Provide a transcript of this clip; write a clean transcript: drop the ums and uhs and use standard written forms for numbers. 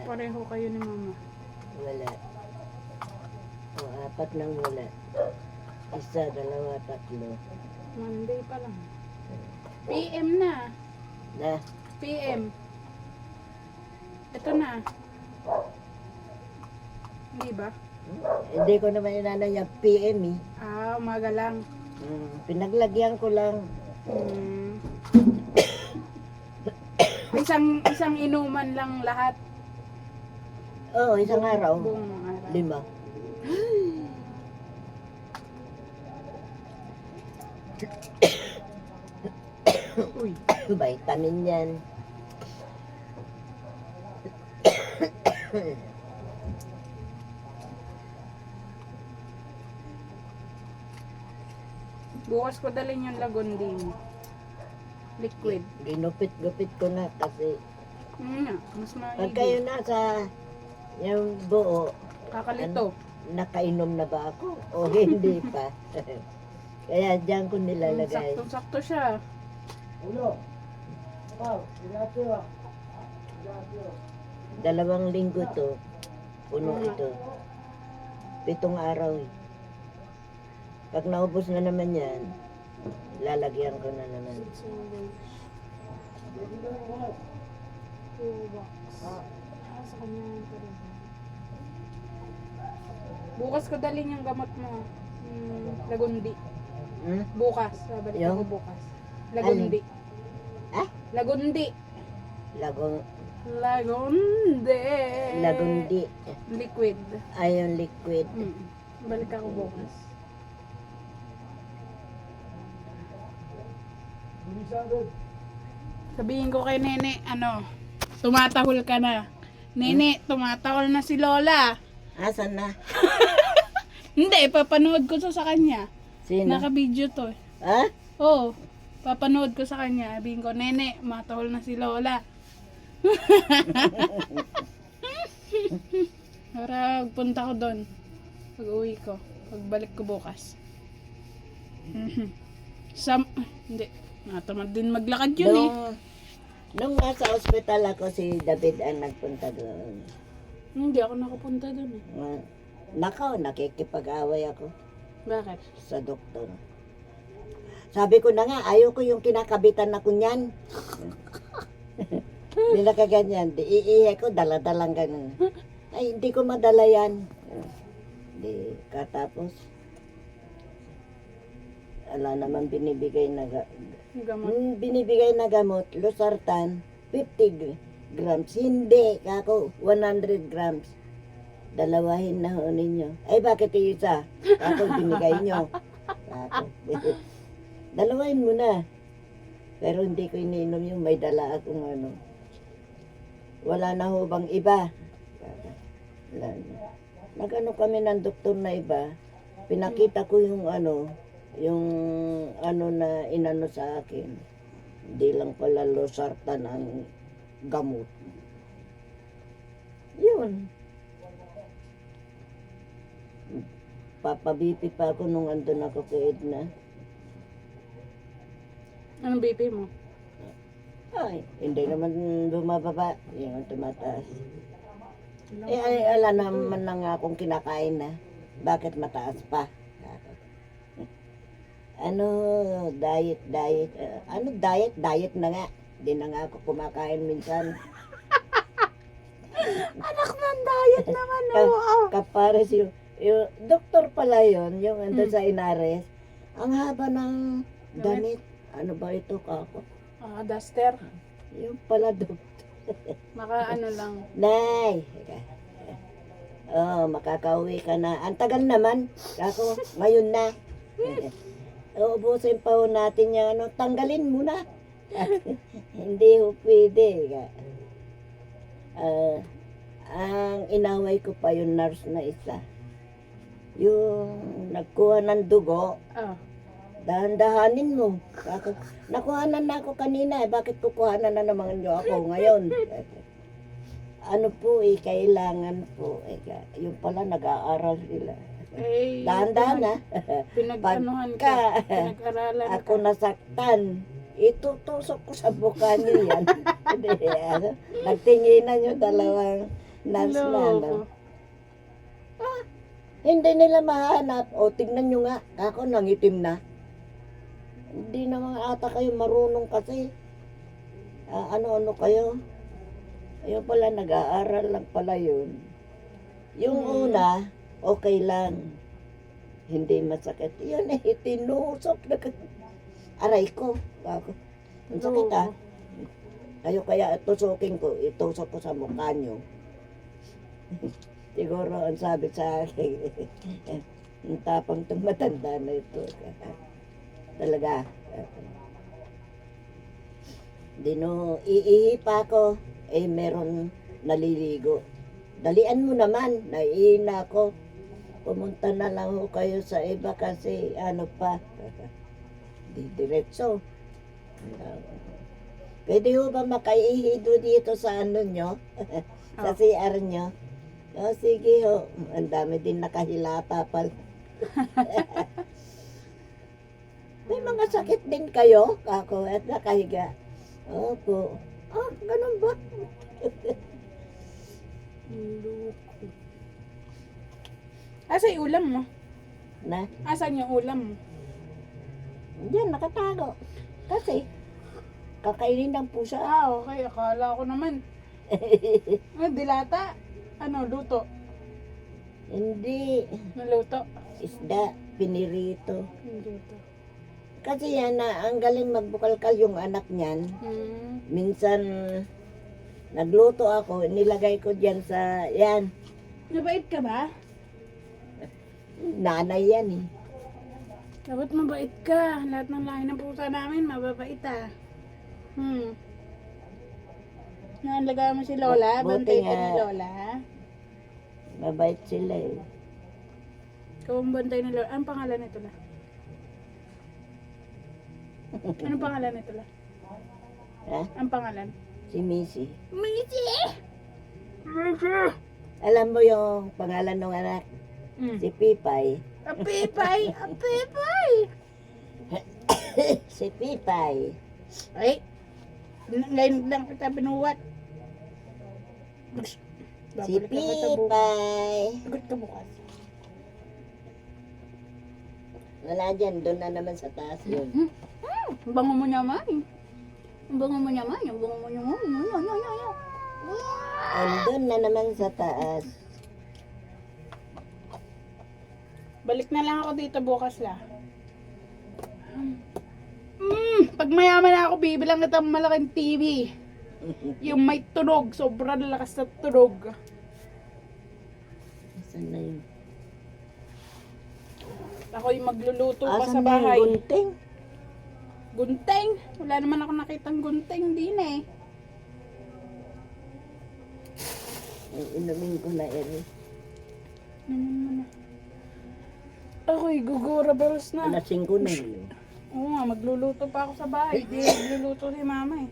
Pareho kayo ni mama. Wala. O, 4 nang wala. 1, 2, 3. Monday pa lang. PM na. Na, PM. Ito na. Hindi ba? hindi ko naman inanay yung PM eh. Ah, umaga lang. Pinaglagyan ko lang. Hmm. Isang inuman lang lahat. Oo, isang araw. Buong araw. 5. Uy. Vitamin yan. Bukas ko dalhin yung lagundi mo. Liquid. Ginupit-gupit ko na kasi Nga, mas pag kayo maigi. nasa yung buo, Kakalito. nakainom na ba ako? O hindi pa? Kaya diyan ko nilalagay. Saktong-sakto siya. 2 linggo to, puno ito. 7 araw eh. Pag naubos na naman yan, lalagyan ko na naman. Sa kanya yung pareho. Bukas ko dalhin yung gamot mo. Lagundi. Hmm? Bukas. Babalik Yung? ako bukas. Lagundi. Ah? Lagundi. Lagong, Lagundi. lagundi. Liquid. Ayon liquid. Balik ako bukas. Sabihin ko kay Nene, tumatahol ka na. Nene, tumatahol na si Lola. Asan na? Hindi, papanood ko to sa kanya. Sino? Naka-video to. Ha? Oo, papanood ko sa kanya. Sabihin ko, Nene, matahol na si Lola. Para punta ko doon. Pag uwi ko. Pagbalik ko bukas. Hindi. Natamad din maglakad yun eh. Nung nasa ospital ako, si David ang nagpunta doon. Hindi ako nakapunta doon eh. Nakaw, nakikipag-away ako Bakit? sa doktor. Sabi ko na nga, ayaw ko yung kinakabitan na kunyan. Hindi na kaganyan. Di iihe ko, dala-dalang ganun. Ay, hindi ko madala yan. Di, katapos, ala naman binibigay na Gamot. binibigay na gamot, losartan, 50 grams. Hindi, kako, 100 grams. Dalawahin na ho ninyo. Ay, bakit yung isa? Kako, binigay nyo. Kako. Dalawahin mo na. Pero hindi ko iniinom yung may dala akong Wala na ho bang iba? Wala na. Nag-ano kami ng doktor na iba. Pinakita ko yung na inano sa akin. Hindi lang pala losartan ang gamot. Yun. Papabipi pa ako nung andun ako kay Edna. Anong BP mo? Ay, hindi naman bumababa. Yung tumataas. Ay, ala naman na nga akong kinakain na. Bakit mataas pa? Diet. Diet na nga. Hindi na nga ako kumakain minsan. Anak ng diet naman oh. Kapares yung doktor pala yun, yung andun sa Inares. Ang haba ng damit. Ano ba ito kako? Duster. Yung pala doktor. Maka lang. Nay! Makakauwi ka na. Ang tagal naman. Kako, ngayon na. Uubusin pa ho natin yung tanggalin mo na. Hindi ho pwede. Ang inaway ko pa yung nurse na isa. Yung nagkuha ng dugo, dahan-dahanin mo. Nakuhanan na ako kanina. Bakit kukuhanan na naman nyo ako ngayon? Ano po kailangan po. Yung pala nag-aaral sila. Dahan-dahan na. Pinag-anuhan Pagka ka. Pinag-aralan ako nasaktan, itutusok ko sa buka niyo yan. Nagtinginan yung dalawang Nurse na, Loko. no? Hindi nila mahanap. O, tignan nyo nga. Ako nangitim na. Hindi naman ata kayo marunong kasi. Ano-ano kayo? Ayun pala, nag-aaral lang pala yun. Yung una, okay lang. Hindi masakit. Yun eh, tinusok na aray ko. Ako. Ang sakit ah. Kayo kaya tusukin ko, itusok ko sa mukha nyo. Siguro ang sabi sa akin, ang tapang itong matanda na ito. Talaga. Iihi pa ako, eh meron naliligo. Dalian mo naman, naiihi na ako. Pumunta na lang ho kayo sa iba kasi ano pa, di diretso. Pwede ho ba makaihi dito sa ano nyo? Sa CR nyo? O sige ho, ang dami din nakahilata pala. May mga sakit din kayo, kako, at nakahiga. Opo. Ganun ba? Loko. Asa yung ulam mo? Na, Asan yung ulam mo? diyan nakatago. Kasi, kakainin ng pusa. Okay. Akala ko naman. Dilata? Ano, luto? Hindi, Naluto? isda, pinirito. Luto. Kasi yan na, ang galing magbukalkal yung anak niyan. Minsan, nagluto ako, nilagay ko diyan sa, yan, Mabait ka ba? nanay yan eh. Dapat mabait ka. Lahat ng lahi ng pusa namin, mababait ah. Naalagaan mo si Lola? Buti Bantay ka nga. ni Lola? Mabait sila eh. Ikaw ang bantay ni Lola. Anong pangalan nito la? Anong pangalan nito la? Ha? Ang pangalan? Si Missy. Missy! Alam mo yung pangalan ng anak? Si Pipay. Apipay! Apipay! Si Pipay. Ay! Ngayon lang kita binuwat. Si Babalik ka kita bukas. Pipay. Sagot ka bukas. Wala dyan, doon na naman sa taas yun. Ang bango mo naman. Ang bango mo naman. Ang bango mo naman. Andun na naman sa taas. Balik na lang ako dito bukas la. Pag mayaman na ako, bibilang kita ng malaking TV. Yung may tunog. Sobrang lakas na tunog. Saan na yun? Ako yung magluluto pa Asan sa na yung bahay. gunting? Gunting? Wala naman ako nakitang gunting din eh. Inumin ko na eri. Naman mo na. Ako'y gugura bells na. Alasing ko na yun. Oo nga, magluluto pa ako sa bahay. Di magluluto si mama eh.